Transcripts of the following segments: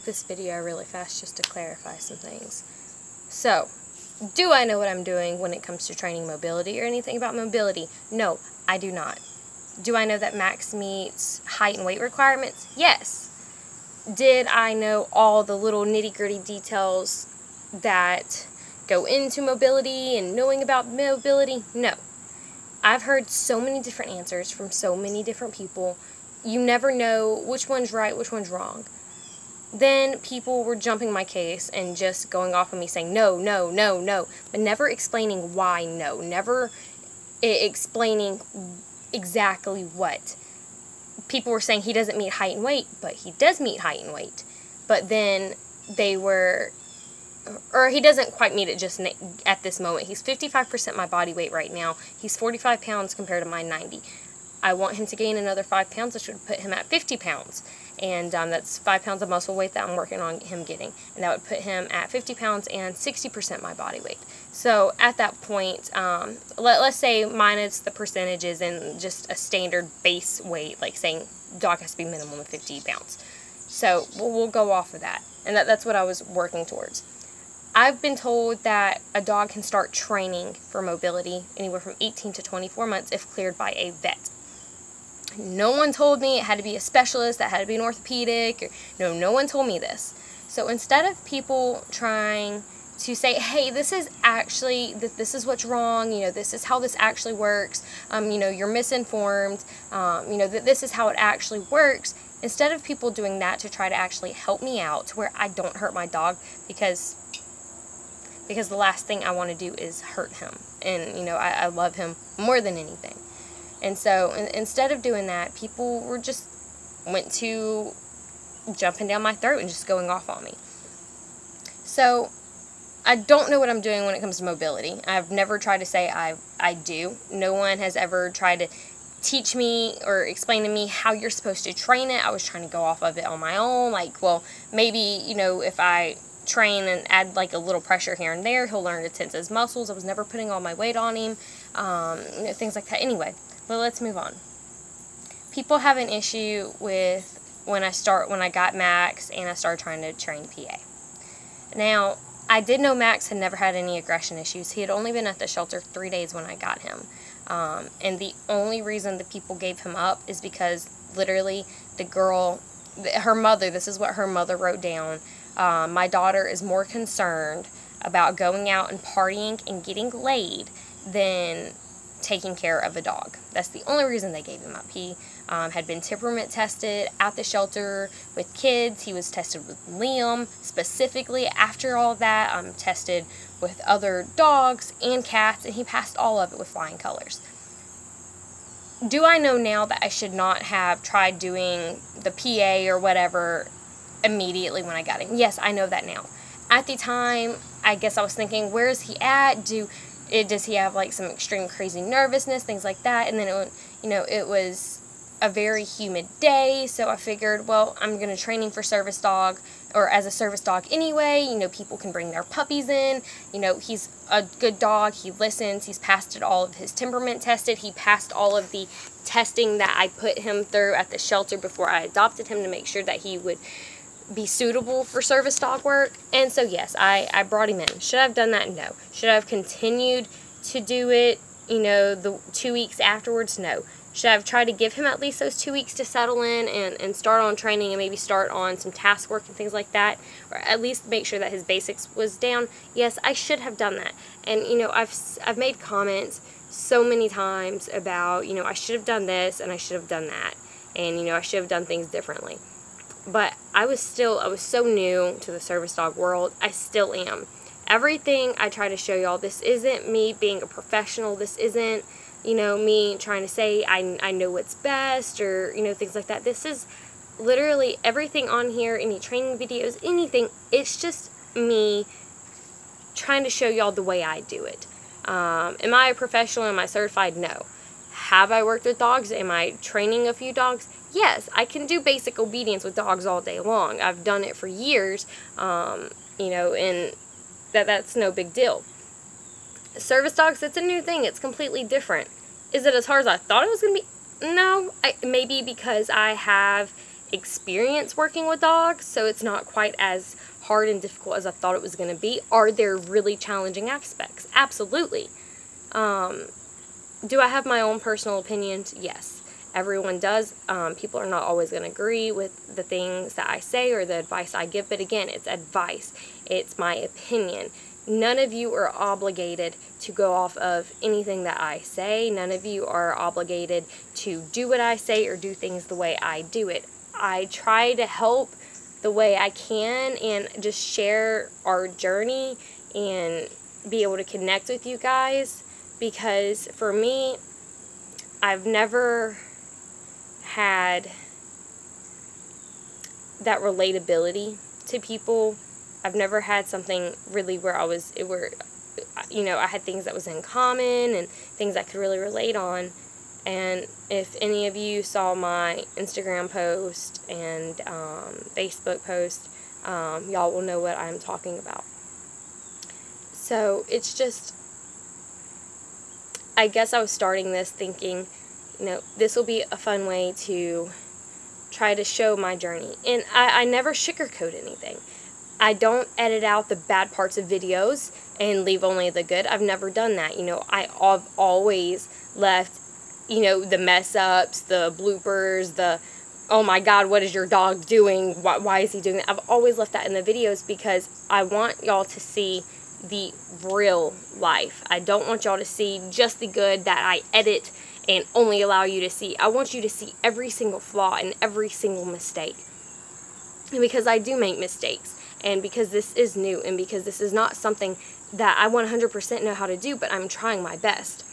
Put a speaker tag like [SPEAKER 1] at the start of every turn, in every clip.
[SPEAKER 1] This video really fast just to clarify some things. So, do I know what I'm doing when it comes to training mobility or anything about mobility? No, I do not. Do I know that Max meets height and weight requirements? Yes. Did I know all the little nitty-gritty details that go into mobility and knowing about mobility? No. I've heard so many different answers from so many different people. You never know which one's right, which one's wrong. Then people were jumping my case and just going off of me saying no, no, no, no, but never explaining why no, never explaining exactly what. People were saying he doesn't meet height and weight, but he does meet height and weight. But then they were, or he doesn't quite meet it just at this moment. He's 55% my body weight right now. He's 45 pounds compared to my 90. I want him to gain another 5 pounds, which would put him at 50 pounds. And that's 5 pounds of muscle weight that I'm working on him getting. And that would put him at 50 pounds and 60% my body weight. So at that point, let's say minus the percentages and just a standard base weight, like saying dog has to be minimum of 50 pounds. So we'll go off of that. And that's what I was working towards. I've been told that a dog can start training for mobility anywhere from 18 to 24 months if cleared by a vet. No one told me it had to be a specialist, that had to be an orthopedic. No one told me this. So instead of people trying to say, hey, this is actually, this is what's wrong, this is how this actually works, you're misinformed, this is how it actually works, instead of people doing that to try to actually help me out to where I don't hurt my dog, because the last thing I want to do is hurt him. And, I love him more than anything. And so instead of doing that, people went to jumping down my throat and just going off on me. So I don't know what I'm doing when it comes to mobility. I've never tried to say I do. No one has ever tried to teach me or explain to me how you're supposed to train it. I was trying to go off of it on my own. Like, well, maybe, if I train and add like a little pressure here and there, he'll learn to tense his muscles. I was never putting all my weight on him, things like that. Anyway, but let's move on. People have an issue with when I got Max and I started trying to train PA. Now, I did know Max had never had any aggression issues. He had only been at the shelter 3 days when I got him. And the only reason the people gave him up is because literally the girl, her mother, this is what her mother wrote down. My daughter is more concerned about going out and partying and getting laid than taking care of a dog. That's the only reason they gave him up. He had been temperament tested at the shelter with kids. He was tested with Liam specifically. After all that, tested with other dogs and cats, and he passed all of it with flying colors. Do I know now that I should not have tried doing the PA or whatever immediately when I got him? Yes, I know that now. At the time, I guess I was thinking, where is he at? Does he have like some extreme crazy nervousness, things like that? And then it was a very humid day, so I figured, well, I'm going to train him for service dog, or as a service dog anyway. People can bring their puppies in. He's a good dog. He listens. He's passed all of his temperament tested. He passed all of the testing that I put him through at the shelter before I adopted him to make sure that he would be suitable for service dog work. And so yes, I brought him in. Should I have done that? No. Should I have continued to do it, the 2 weeks afterwards? No. Should I have tried to give him at least those 2 weeks to settle in and start on training and maybe start on some task work and things like that? Or at least make sure that his basics was down? Yes, I should have done that. And, I've made comments so many times about, I should have done this and I should have done that. And, I should have done things differently. But I was so new to the service dog world. I still am. Everything I try to show y'all, this isn't me being a professional. This isn't, me trying to say I know what's best or, things like that. This is literally everything on here, any training videos, anything. It's just me trying to show y'all the way I do it. Am I a professional? Am I certified? No. Have I worked with dogs? Am I training a few dogs? Yes, I can do basic obedience with dogs all day long. I've done it for years, and that's no big deal. Service dogs, it's a new thing. It's completely different. Is it as hard as I thought it was going to be? No. Maybe because I have experience working with dogs, so it's not quite as hard and difficult as I thought it was going to be. Are there really challenging aspects? Absolutely. Do I have my own personal opinions? Yes. Everyone does. People are not always going to agree with the things that I say or the advice I give, but again, it's advice. It's my opinion. None of you are obligated to go off of anything that I say. None of you are obligated to do what I say or do things the way I do it. I try to help the way I can and just share our journey and be able to connect with you guys, because for me, I've never had that relatability to people. I've never had something really where I had things that was in common and things I could really relate on. And if any of you saw my Instagram post and Facebook post, y'all will know what I'm talking about. So it's just, I guess I was starting this thinking, this will be a fun way to try to show my journey. And I never sugarcoat anything. I don't edit out the bad parts of videos and leave only the good. I've never done that. I've always left, the mess ups, the bloopers, the, oh my God, what is your dog doing? Why is he doing that? I've always left that in the videos because I want y'all to see the real life. I don't want y'all to see just the good that I edit and only allow you to see. I want you to see every single flaw and every single mistake. And because I do make mistakes, and because this is new, and because this is not something that I 100% know how to do, but I'm trying my best.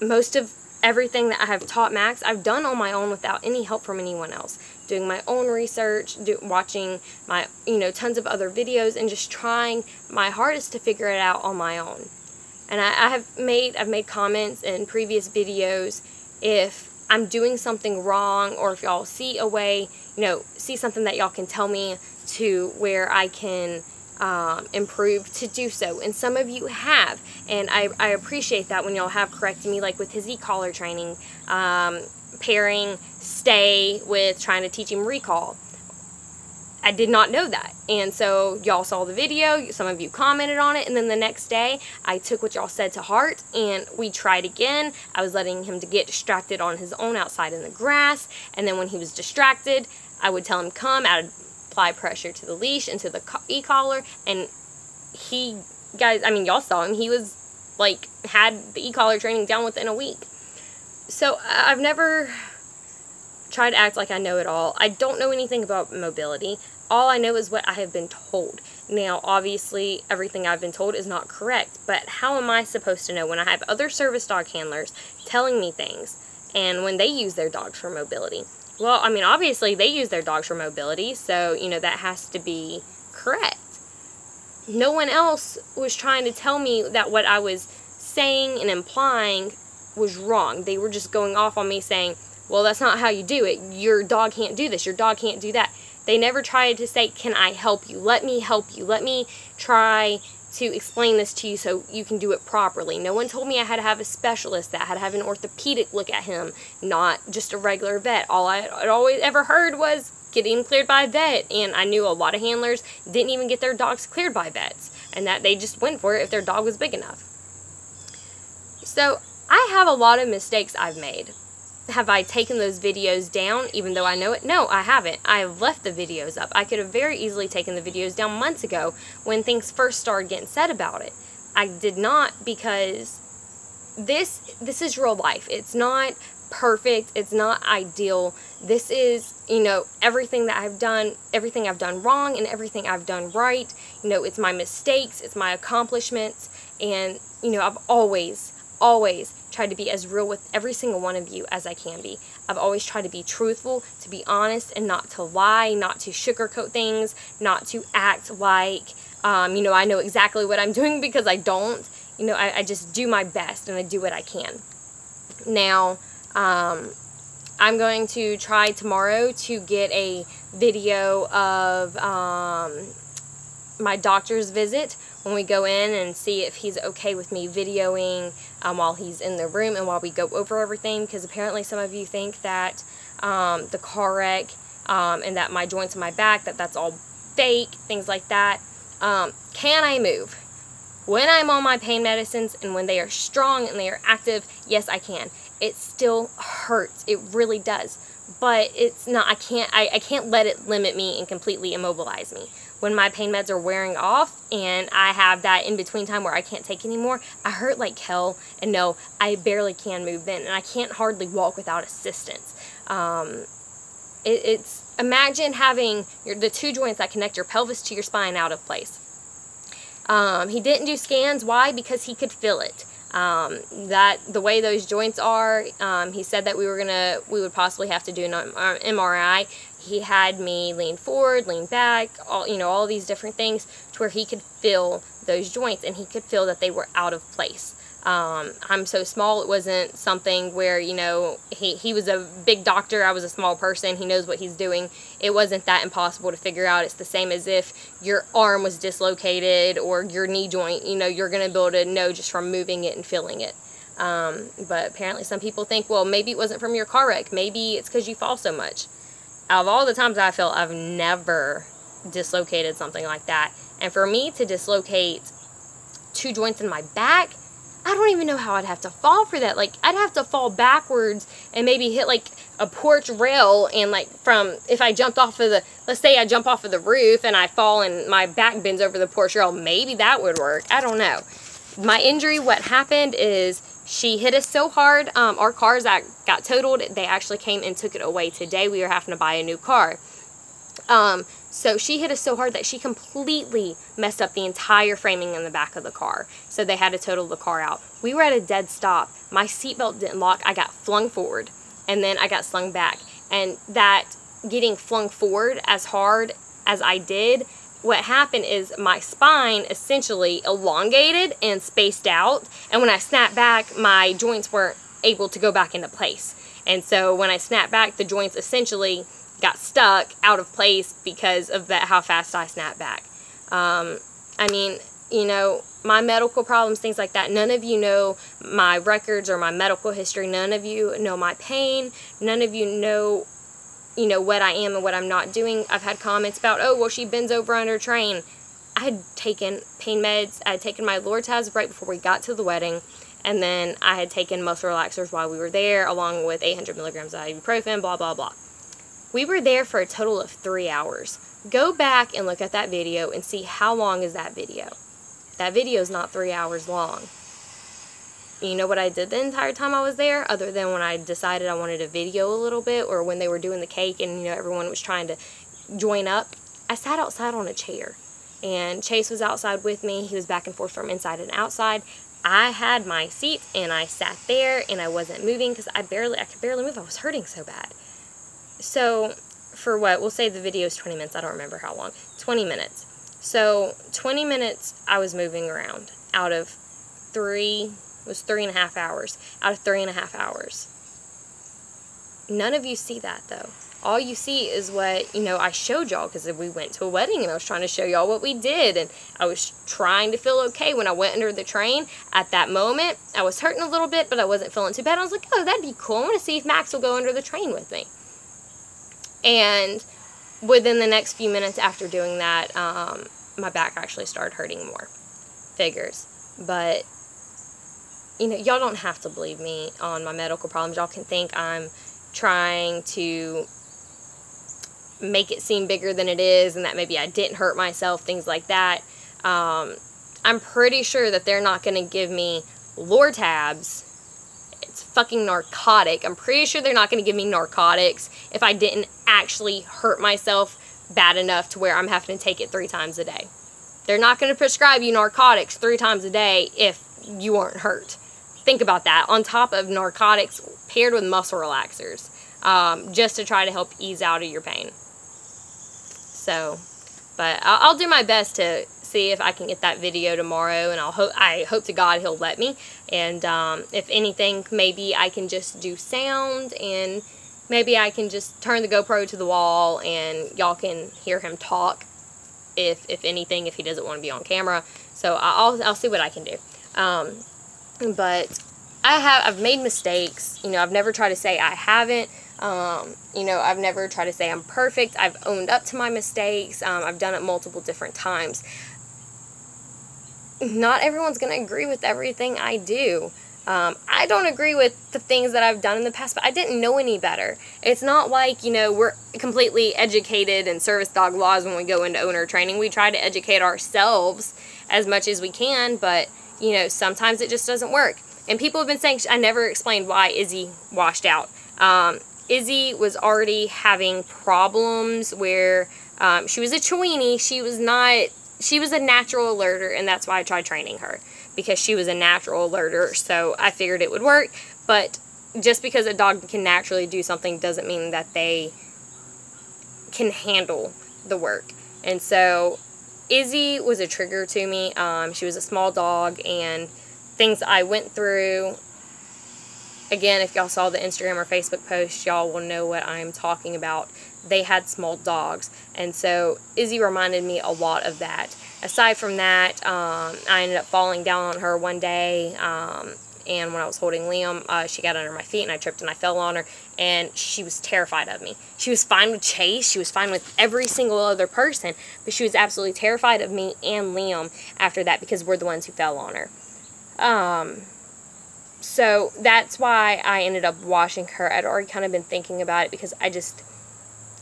[SPEAKER 1] Most of everything that I have taught Max, I've done on my own without any help from anyone else. Doing my own research, watching my, tons of other videos, and just trying my hardest to figure it out on my own. And I've made comments in previous videos if I'm doing something wrong, or if y'all see a way, see something that y'all can tell me to where I can improve, to do so. And some of you have, and I appreciate that when y'all have corrected me, like with his e-collar training, pairing stay with trying to teach him recall. I did not know that, and so y'all saw the video, some of you commented on it, and then the next day I took what y'all said to heart and we tried again. I was letting him to get distracted on his own outside in the grass, and then when he was distracted, I would tell him come, I would apply pressure to the leash and to the e-collar, and y'all saw him, he was like, had the e-collar training down within a week. So I've never tried to act like I know it all. I don't know anything about mobility. All I know is what I have been told. Now, obviously, everything I've been told is not correct, but how am I supposed to know when I have other service dog handlers telling me things, and when they use their dogs for mobility? Well, obviously, they use their dogs for mobility, so, that has to be correct. No one else was trying to tell me that what I was saying and implying was wrong. They were just going off on me saying, well, that's not how you do it. Your dog can't do this. Your dog can't do that. They never tried to say, can I help you? Let me help you. Let me try to explain this to you so you can do it properly. No one told me I had to have a specialist, that I had to have an orthopedic look at him, not just a regular vet. All I had always ever heard was getting cleared by a vet, and I knew a lot of handlers didn't even get their dogs cleared by vets, and that they just went for it if their dog was big enough. So I have a lot of mistakes I've made. Have I taken those videos down even though I know it? No, I haven't. I have left the videos up. I could have very easily taken the videos down months ago when things first started getting said about it. I did not, because this is real life. It's not perfect. It's not ideal. This is, everything that I've done, everything I've done wrong and everything I've done right. It's my mistakes, it's my accomplishments, and, I've always tried to be as real with every single one of you as I can be. I've always tried to be truthful, to be honest, and not to lie, not to sugarcoat things, not to act like, I know exactly what I'm doing, because I don't. I just do my best, and I do what I can. Now, I'm going to try tomorrow to get a video of my doctor's visit when we go in, and see if he's okay with me videoing while he's in the room and while we go over everything, because apparently some of you think that the car wreck and that my joints in my back, that's all fake, things like that. Can I move? When I'm on my pain medicines and when they are strong and they are active, yes, I can. It still hurts. It really does. But it's not, I can't let it limit me and completely immobilize me. When my pain meds are wearing off and I have that in-between time where I can't take anymore, I hurt like hell, and no, I barely can move then, and I can't hardly walk without assistance. Imagine having the two joints that connect your pelvis to your spine out of place. He didn't do scans. Why? Because he could feel it. The way those joints are, he said that we would possibly have to do an MRI. He had me lean forward, lean back, all these different things to where he could feel those joints, and he could feel that they were out of place. I'm so small, it wasn't something where, he was a big doctor, I was a small person, he knows what he's doing. It wasn't that impossible to figure out. It's the same as if your arm was dislocated or your knee joint, you're going to be able to know just from moving it and feeling it. But apparently some people think, well, maybe it wasn't from your car wreck, maybe it's because you fall so much. Out of all the times I felt, I've never dislocated something like that. And for me to dislocate two joints in my back, I don't even know how I'd have to fall for that. Like, I'd have to fall backwards and maybe hit like a porch rail, and like if I jumped off of let's say I jump off of the roof and I fall and my back bends over the porch rail, maybe that would work. I don't know. My injury, what happened is she hit us so hard, our cars that got totaled, they actually came and took it away today. We were having to buy a new car. So she hit us so hard that she completely messed up the entire framing in the back of the car. So they had to total the car out. We were at a dead stop. My seatbelt didn't lock. I got flung forward, and then I got slung back. And that getting flung forward as hard as I did, what happened is my spine essentially elongated and spaced out. And when I snapped back, my joints weren't able to go back into place. And so when I snapped back, the joints essentially got stuck out of place because of how fast I snapped back. I mean, my medical problems, things like that, none of you know my records or my medical history. None of you know my pain. None of you know, what I am and what I'm not doing. I've had comments about, oh, well, she bends over under a train. I had taken pain meds. I had taken my Lortabs right before we got to the wedding. And then I had taken muscle relaxers while we were there, along with 800 milligrams of ibuprofen, blah, blah, blah. We were there for a total of 3 hours. Go back and look at that video and see how long is that video. That video is not 3 hours long. You know what I did the entire time I was there, other than when I decided I wanted to video a little bit, or when they were doing the cake and everyone was trying to join up? I sat outside on a chair, and Chase was outside with me. He was back and forth from inside and outside. I had my seat and I sat there and I wasn't moving because I could barely move. I was hurting so bad. So for we'll say the video is 20 minutes. I don't remember how long. 20 minutes. So 20 minutes I was moving around out of 3.5 hours. Out of 3.5 hours. None of you see that though. All you see is what, I showed y'all, because we went to a wedding and I was trying to show y'all what we did, and I was trying to feel okay when I went under the train. At that moment, I was hurting a little bit, but I wasn't feeling too bad. I was like, oh, that'd be cool. I want to see if Max will go under the train with me. And within the next few minutes after doing that, my back actually started hurting more. Figures. But, y'all don't have to believe me on my medical problems. Y'all can think I'm trying to make it seem bigger than it is, and that maybe I didn't hurt myself, things like that. I'm pretty sure that they're not going to give me Lortabs. It's fucking narcotic. I'm pretty sure they're not going to give me narcotics if I didn't actually hurt myself bad enough to where I'm having to take it 3 times a day. They're not going to prescribe you narcotics 3 times a day if you aren't hurt. Think about that. On top of narcotics paired with muscle relaxers, just to try to help ease out of your pain. So, but I'll do my best to see if I can get that video tomorrow, and I hope to God he'll let me. And if anything, maybe I can just do sound, and maybe I can just turn the GoPro to the wall and y'all can hear him talk. If anything, if he doesn't want to be on camera. So I'll see what I can do. But I've made mistakes. I've never tried to say I haven't, You know, I've never tried to say I'm perfect. I've owned up to my mistakes. I've done it multiple different times. Not everyone's going to agree with everything I do. I don't agree with the things that I've done in the past, but I didn't know any better. It's not like, you know, we're completely educated in service dog laws when we go into owner training. We try to educate ourselves as much as we can, but, you know, sometimes it just doesn't work. And people have been saying, I never explained why Izzy washed out. Izzy was already having problems where she was a Chiweenie. She was a natural alerter, and that's why I tried training her, because she was a natural alerter, so I figured it would work. But just because a dog can naturally do something doesn't mean that they can handle the work. And so Izzy was a trigger to me. She was a small dog, and things I went through, again, if y'all saw the Instagram or Facebook post, y'all will know what I'm talking about. They had small dogs, and so Izzy reminded me a lot of that. Aside from that, I ended up falling down on her one day, and when I was holding Liam, she got under my feet, and I tripped and I fell on her, and she was terrified of me. She was fine with Chase, she was fine with every single other person, but she was absolutely terrified of me and Liam after that, because we're the ones who fell on her. So that's why I ended up washing her. I'd already kind of been thinking about it, because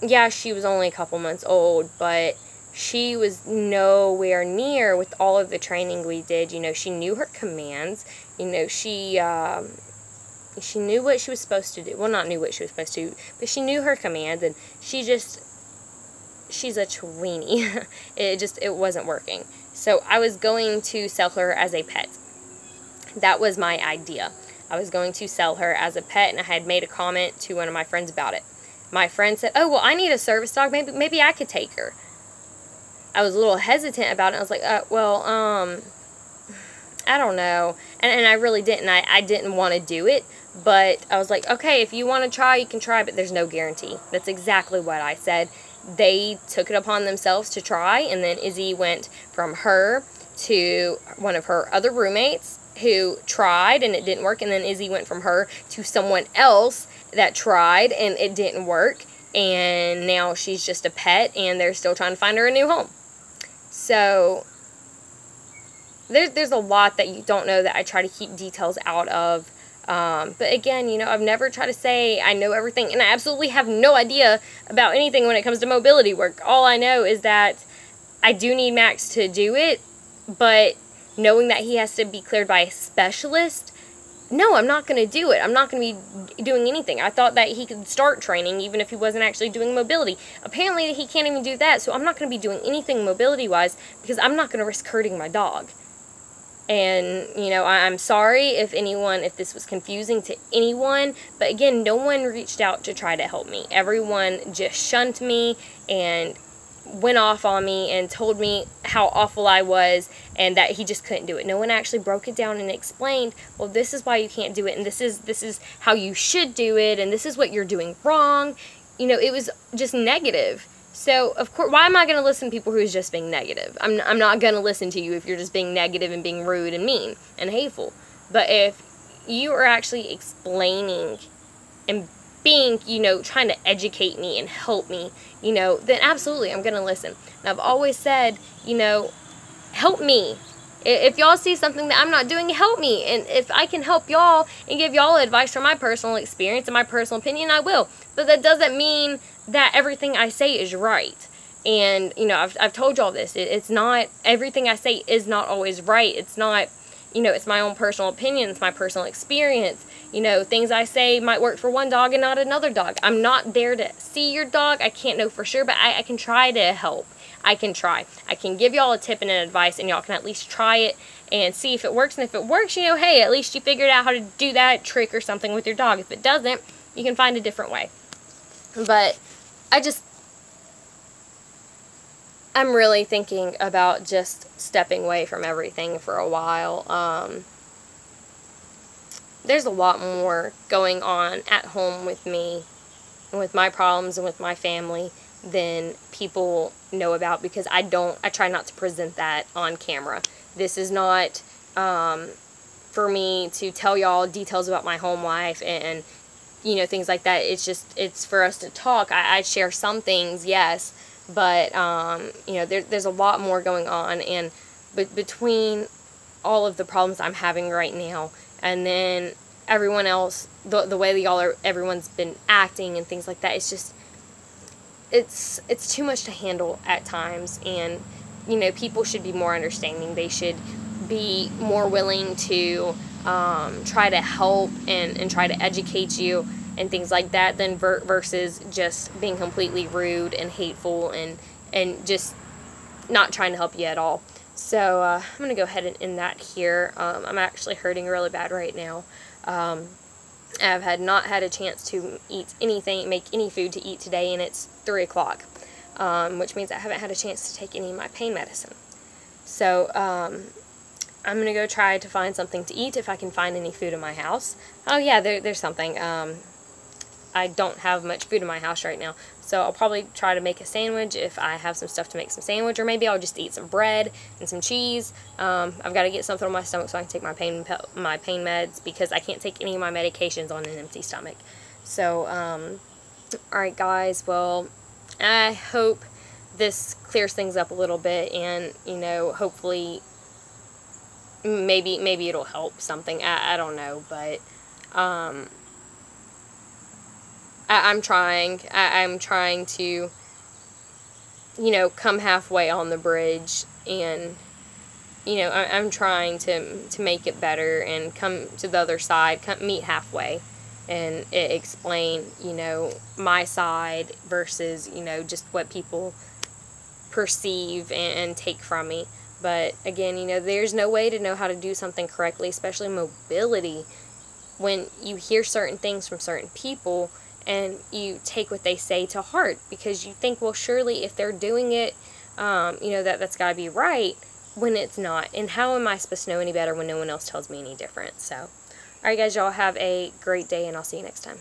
[SPEAKER 1] yeah, she was only a couple months old, but she was nowhere near with all of the training we did. You know, she knew her commands. You know, she knew what she was supposed to do. Well, not knew what she was supposed to do, but she knew her commands, and she's a Chiweenie. It wasn't working. So I was going to sell her as a pet. That was my idea. I was going to sell her as a pet, and I had made a comment to one of my friends about it. My friend said, oh, well, I need a service dog. Maybe I could take her. I was a little hesitant about it. I was like, well, I don't know. And I really didn't. I didn't want to do it. But I was like, okay, if you want to try, you can try, but there's no guarantee. That's exactly what I said. They took it upon themselves to try, and then Izzy went from her to one of her other roommates who tried, and it didn't work, and then Izzy went from her to someone else that tried, and it didn't work, and now she's just a pet, and they're still trying to find her a new home. So there's a lot that you don't know that I try to keep details out of. But again, you know, I've never tried to say I know everything, and I absolutely have no idea about anything when it comes to mobility work. All I know is that I do need Max to do it, but knowing that he has to be cleared by a specialist, no, I'm not going to do it. I'm not going to be doing anything. I thought that he could start training even if he wasn't actually doing mobility. Apparently, he can't even do that, so I'm not going to be doing anything mobility-wise, because I'm not going to risk hurting my dog. And, you know, I'm sorry if this was confusing to anyone, but again, no one reached out to try to help me. Everyone just shunned me and went off on me and told me how awful I was and that he just couldn't do it. No one actually broke it down and explained, well, this is why you can't do it, and this is how you should do it, and this is what you're doing wrong. You know, it was just negative. So, of course, why am I going to listen to people who's just being negative? I'm not going to listen to you if you're just being negative and being rude and mean and hateful. But if you are actually explaining and being, you know, trying to educate me and help me, you know, then absolutely I'm going to listen. And I've always said, you know, help me. If y'all see something that I'm not doing, help me. And if I can help y'all and give y'all advice from my personal experience and my personal opinion, I will. But that doesn't mean that everything I say is right. And, you know, I've told y'all this. It's not, everything I say is not always right. It's not, you know, it's my own personal opinion. It's my personal experience. You know, things I say might work for one dog and not another dog. I'm not there to see your dog. I can't know for sure, but I can try to help. I can try. I can give y'all a tip and an advice, and y'all can at least try it and see if it works. And if it works, you know, hey, at least you figured out how to do that trick or something with your dog. If it doesn't, you can find a different way. But I'm really thinking about just stepping away from everything for a while. There's a lot more going on at home with me and with my problems and with my family than people know about, because I try not to present that on camera. This is not for me to tell y'all details about my home life and you know, things like that. It's for us to talk. I share some things, yes, but you know, there's a lot more going on, and between all of the problems I'm having right now, and then everyone else, the way that everyone's been acting and things like that, it's just, it's too much to handle at times. And you know, people should be more understanding. They should be more willing to try to help and try to educate you and things like that, than versus just being completely rude and hateful and just not trying to help you at all. So I'm going to go ahead and end that here. I'm actually hurting really bad right now. I've not had a chance to eat anything, make any food to eat today, and it's 3 o'clock, which means I haven't had a chance to take any of my pain medicine. So I'm going to go try to find something to eat if I can find any food in my house. Oh yeah, there's something. I don't have much food in my house right now, so I'll probably try to make a sandwich if I have some stuff to make some sandwich, or maybe I'll just eat some bread and some cheese. I've got to get something on my stomach so I can take my pain meds, because I can't take any of my medications on an empty stomach. So, alright guys, well, I hope this clears things up a little bit, and, you know, hopefully, maybe it'll help something. I don't know, but, I'm trying. I'm trying to, you know, come halfway on the bridge, and, you know, I'm trying to make it better and come to the other side, meet halfway, and explain, you know, my side versus, you know, just what people perceive and take from me. But again, you know, there's no way to know how to do something correctly, especially mobility, when you hear certain things from certain people and you take what they say to heart, because you think, well, surely if they're doing it, you know, that's got to be right, when it's not. And how am I supposed to know any better when no one else tells me any different? So, alright guys, y'all have a great day, and I'll see you next time.